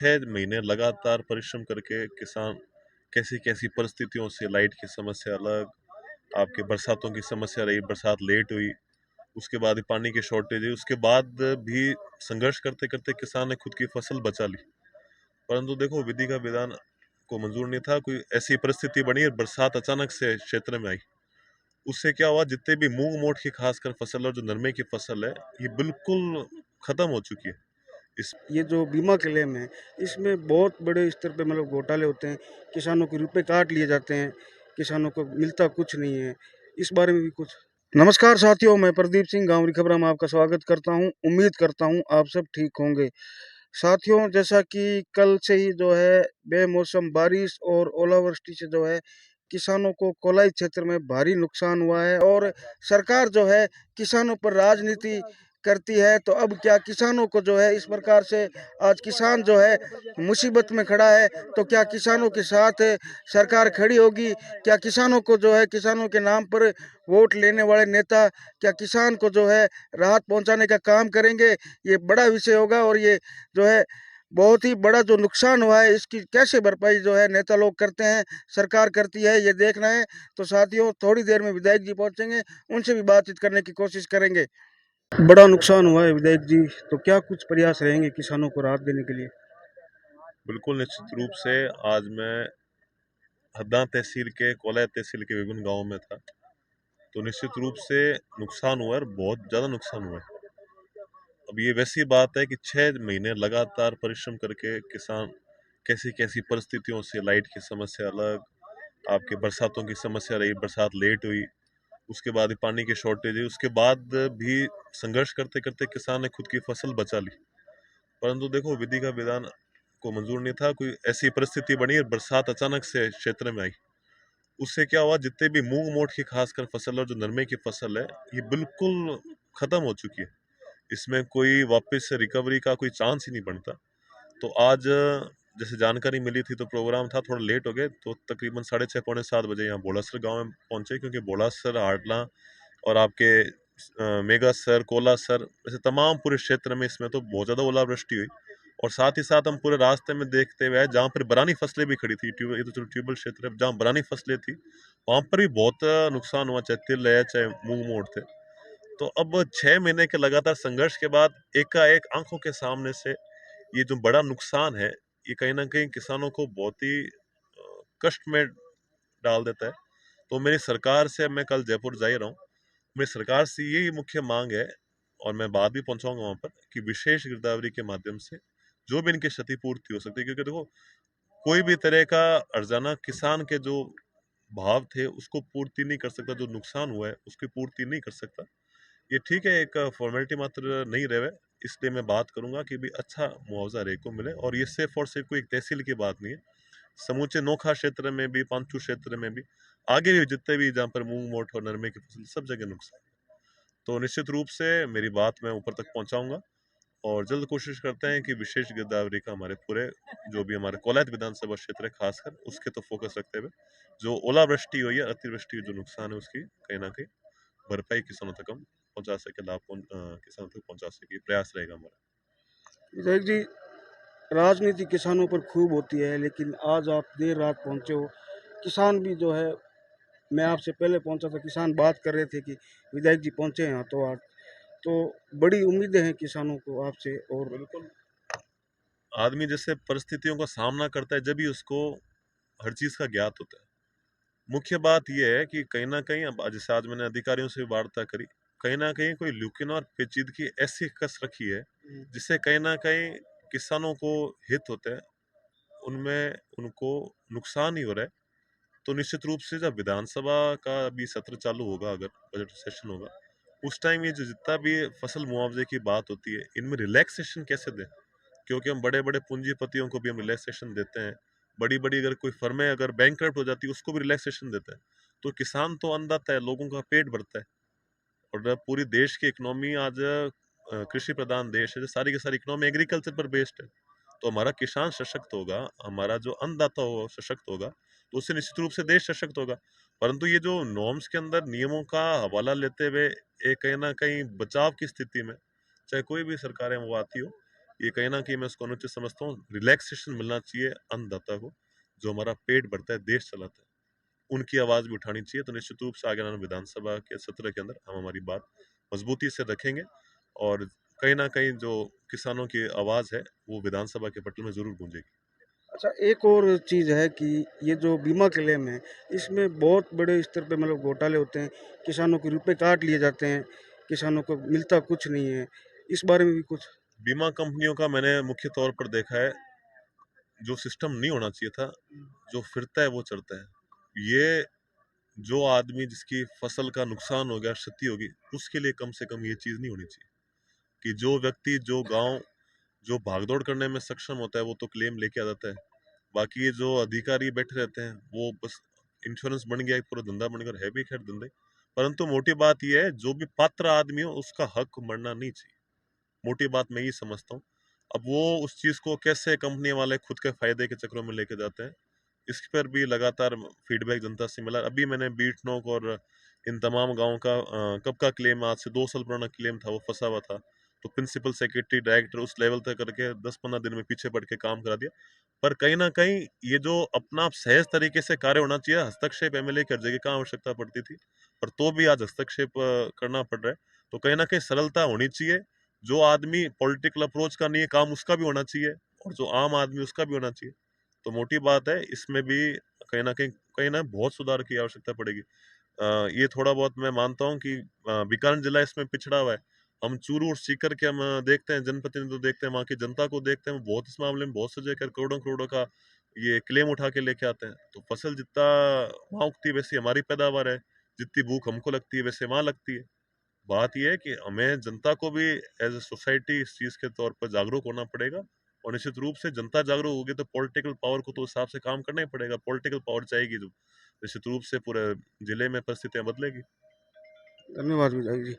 6 महीने लगातार परिश्रम करके किसान कैसी-कैसी परिस्थितियों से, लाइट की समस्या अलग, आपके बरसातों की समस्या रही, बरसात लेट हुई, उसके बाद पानी की शॉर्टेज हुई, उसके बाद भी संघर्ष करते-करते किसान ने खुद की फसल बचा ली। परंतु देखो विधि का विधान को मंजूर नहीं था, कोई ऐसी परिस्थिति बनी और बरसात अचानक से क्षेत्र में आई। उससे क्या हुआ, जितने भी मूंग मोट की खासकर फसल और जो नरमे की फसल है, ये बिल्कुल खत्म हो चुकी है। इस ये जो बीमा क्लेम है, इसमें बहुत बड़े स्तर पे मतलब घोटाले होते हैं, किसानों के रुपए काट लिए जाते हैं, किसानों को मिलता कुछ नहीं है। इस बारे में भी कुछ नमस्कार साथियों, मैं प्रदीप सिंह गाँव खबरा में आपका स्वागत करता हूँ। उम्मीद करता हूँ आप सब ठीक होंगे। साथियों, जैसा कि कल से ही जो है बेमौसम बारिश और ओलावृष्टि से जो है किसानों को कोलाई क्षेत्र में भारी नुकसान हुआ है और सरकार जो है किसानों पर राजनीति करती है। तो अब क्या किसानों को जो है इस प्रकार से आज किसान जो है मुसीबत में खड़ा है, तो क्या किसानों के साथ सरकार खड़ी होगी? क्या किसानों को जो है किसानों के नाम पर वोट लेने वाले नेता क्या किसान को जो है राहत पहुंचाने का काम करेंगे? ये बड़ा विषय होगा और ये जो है बहुत ही बड़ा जो नुकसान हुआ है इसकी कैसे भरपाई जो है नेता लोग करते हैं, सरकार करती है, ये देखना है। तो साथियों, थोड़ी देर में विधायक जी पहुंचेंगे, उनसे भी बातचीत करने की कोशिश करेंगे। बड़ा नुकसान हुआ है विधायक जी, तो क्या कुछ प्रयास रहेंगे किसानों को राहत देने के लिए? बिल्कुल निश्चित रूप से आज मैं हरदा तहसील के, कोलाय तहसील के विभिन्न गांवों में था, तो निश्चित रूप से नुकसान हुआ है और बहुत ज़्यादा नुकसान हुआ है। अब ये वैसी बात है कि 6 महीने लगातार परिश्रम करके किसान कैसी-कैसी परिस्थितियों से, लाइट की समस्या अलग, आपके बरसातों की समस्या रही, बरसात लेट हुई, उसके बाद पानी की शॉर्टेज हुई, उसके बाद भी संघर्ष करते-करते किसान ने खुद की फसल बचा ली। परंतु देखो विधि का विधान को मंजूर नहीं था, कोई ऐसी परिस्थिति बनी और बरसात अचानक से क्षेत्र में आई। उससे क्या हुआ, जितने भी मूंग मोट की खासकर फसल और जो नरमे की फसल है, ये बिल्कुल खत्म हो चुकी है। इसमें कोई वापस से रिकवरी का कोई चांस ही नहीं बनता। तो आज जैसे जानकारी मिली थी तो प्रोग्राम था, थोड़ा लेट हो गए, तो तकरीबन 6:30 पौने 7 बजे यहाँ बोड़ासर गांव में पहुंचे, क्योंकि बोड़ासर, हाडला और आपके मेगासर, कोलासर, वैसे तमाम पूरे क्षेत्र में इसमें तो बहुत ज़्यादा ओलावृष्टि हुई। और साथ ही साथ हम पूरे रास्ते में देखते हुए आए, जहाँ पर बरानी फसलें भी खड़ी थी, ट्यूबल, ये तो चलो ट्यूबल क्षेत्र है, जहाँ बरानी फसलें थी वहाँ पर भी बहुत नुकसान हुआ, चाहे तिल है चाहे मूंग मोट थे। तो अब 6 महीने के लगातार संघर्ष के बाद एकाएक आंखों के सामने से ये जो बड़ा नुकसान है, ये कहीं ना कहीं किसानों को बहुत ही कष्ट में डाल देता है। तो मेरी सरकार से, मैं कल जयपुर जा ही रहा हूँ, मेरी सरकार से यही मुख्य मांग है, और मैं बात भी पहुंचाऊंगा वहां पर, कि विशेष गिरदावरी के माध्यम से जो भी इनकी क्षतिपूर्ति हो सकती है, क्योंकि देखो कोई भी तरह का अर्जाना किसान के जो भाव थे उसको पूर्ति नहीं कर सकता, जो नुकसान हुआ है उसकी पूर्ति नहीं कर सकता। ये ठीक है, एक फॉर्मेलिटी मात्र नहीं रहे, इसलिए मैं बात करूंगा कि भी अच्छा मुआवजा हरेक को मिले, और ये सिर्फ और सिर्फ कोई एक तहसील की बात नहीं है, समूचे नोखा क्षेत्र में भी, पांचू क्षेत्र में भी, आगे भी जितने भी जहाँ पर मूंग मोट और नरमे की फसल, सब जगह नुकसान। तो निश्चित रूप से मेरी बात मैं ऊपर तक पहुंचाऊंगा, और जल्द कोशिश करते हैं कि विशेष गिरदावरी का हमारे पूरे जो भी हमारे कोलायत विधानसभा क्षेत्र है खासकर उसके तो फोकस रखते हुए, जो ओलावृष्टि हुई है, अतिवृष्टि हुई, जो नुकसान है उसकी कहीं ना कहीं भरपाई किसानों तक हम पहुंचा सके, किसानों तक पहुंचा सके, प्रयास रहेगा हमारा। विधायक जी, राजनीति किसानों पर खूब होती है, लेकिन आज आप देर रात पहुंचे हो। किसान भी जो है, मैं आपसे पहले पहुंचा था, किसान बात कर रहे थे कि विधायक जी पहुंचे हैं तो आज तो बड़ी उम्मीदें हैं किसानों को आपसे। और बिल्कुल, आदमी जैसे परिस्थितियों का सामना करता है, जब भी उसको हर चीज का ज्ञात होता है। मुख्य बात यह है कि कहीं ना कहीं, अब जैसे आज मैंने अधिकारियों से भी वार्ता करी, कहीं ना कहीं कोई लुकिन और पेचीदगी ऐसी कस रखी है जिससे कहीं ना कहीं किसानों को हित होता है, उनमें उनको नुकसान ही हो रहा है। तो निश्चित रूप से जब विधानसभा का भी सत्र चालू होगा, अगर बजट सेशन होगा, उस टाइम ये जो जितना भी फसल मुआवजे की बात होती है, इनमें रिलैक्सेशन कैसे दें, क्योंकि हम बड़े बड़े पूंजीपतियों को भी हम रिलैक्सेशन देते हैं, बड़ी बड़ी अगर कोई फर्में अगर बैंकरप्ट हो जाती है उसको भी रिलैक्सेशन देते हैं। तो किसान तो अन्नदाता है, लोगों का पेट भरता है, और पूरी देश की इकोनॉमी आज कृषि प्रधान देश है, जो सारी की सारी इकोनॉमी एग्रीकल्चर पर बेस्ड है। तो हमारा किसान सशक्त होगा, हमारा जो अन्नदाता हो सशक्त होगा, तो उससे निश्चित रूप से देश सशक्त होगा। परंतु ये जो नॉर्म्स के अंदर नियमों का हवाला लेते हुए एक कहीं ना कहीं बचाव की स्थिति में, चाहे कोई भी सरकारें वो आती हो, ये कहीं न कहीं मैं उसको अनुचित समझता हूँ। रिलैक्सेशन मिलना चाहिए अन्नदाता को, जो हमारा पेट भरता है, देश चलाता है। उनकी आवाज़ भी उठानी चाहिए, तो निश्चित रूप से आगे आने वाले विधानसभा के सत्र के अंदर हम हमारी बात मज़बूती से रखेंगे और कहीं न कहीं जो किसानों की आवाज़ है, वो विधानसभा के पटल में ज़रूर गूंजेगी। अच्छा, एक और चीज़ है कि ये जो बीमा क्लेम है, इसमें बहुत बड़े स्तर पे मतलब घोटाले होते हैं, किसानों के रुपए काट लिए जाते हैं, किसानों को मिलता कुछ नहीं है। इस बारे में भी कुछ बीमा कंपनियों का मैंने मुख्य तौर पर देखा है, जो सिस्टम नहीं होना चाहिए था, जो फिरता है वो चढ़ता है। ये जो आदमी जिसकी फसल का नुकसान हो गया, क्षति होगी, उसके लिए कम से कम ये चीज़ नहीं होनी चाहिए कि जो व्यक्ति, जो गाँव, जो भागदौड़ करने में सक्षम होता है, वो तो क्लेम लेके आ जाता है। बाकी ये जो अधिकारी बैठे रहते हैं, वो बस इंश्योरेंस बन गया, एक पूरा धंधा बन गया और है भी खैर धंधे। परंतु मोटी बात ये है, जो भी पात्र आदमी हो, उसका हक मरना नहीं चाहिए। मोटी बात मैं ये समझता हूँ। अब वो उस चीज़ को कैसे कंपनी वाले खुद के फ़ायदे के चक्करों में लेके जाते हैं, इस पर भी लगातार फीडबैक जनता से मिला। अभी मैंने बीटनोक और इन तमाम गाँव का कब का क्लेम, आज से 2 साल पुराना क्लेम था, वो फँसा हुआ था। तो प्रिंसिपल सेक्रेटरी, डायरेक्टर उस लेवल तक करके 10-15 दिन में पीछे पड़ के काम करा दिया। पर कहीं न कहीं ये जो अपना सहज तरीके से कार्य होना चाहिए, हस्तक्षेप एमएलए की हर जगह कहाँ आवश्यकता पड़ती थी, पर तो भी आज हस्तक्षेप करना पड़ रहा है। तो कहीं न कहीं सरलता होनी चाहिए। जो आदमी पॉलिटिकल अप्रोच का नहीं है, काम उसका भी होना चाहिए और जो आम आदमी उसका भी होना चाहिए। तो मोटी बात है, इसमें भी कहीं न बहुत सुधार की आवश्यकता पड़ेगी। ये थोड़ा बहुत मैं मानता हूँ कि बीकानेर जिला इसमें पिछड़ा हुआ है। हम चूरू और सीकर के हम देखते हैं, जनप्रतिनिधित्व देखते हैं, वहाँ की जनता को देखते हैं, वो बहुत इस मामले में बहुत सजग है, करोड़ों-करोड़ों का ये क्लेम उठा के लेके आते हैं। तो फसल जितना वहाँ उगती है, वैसी हमारी पैदावार है, जितनी भूख हमको लगती है, वैसे वहाँ लगती है। बात ये है कि हमें जनता को भी एज़ अ सोसाइटी इस चीज़ के तौर पर जागरूक होना पड़ेगा और निश्चित रूप से जनता जागरूक होगी तो पॉलिटिकल पावर को तो उस हिसाब से काम करना ही पड़ेगा। पॉलिटिकल पावर चाहेगी तो निश्चित रूप से पूरे जिले में परिस्थितियाँ बदलेगी। धन्यवाद विधायक जी।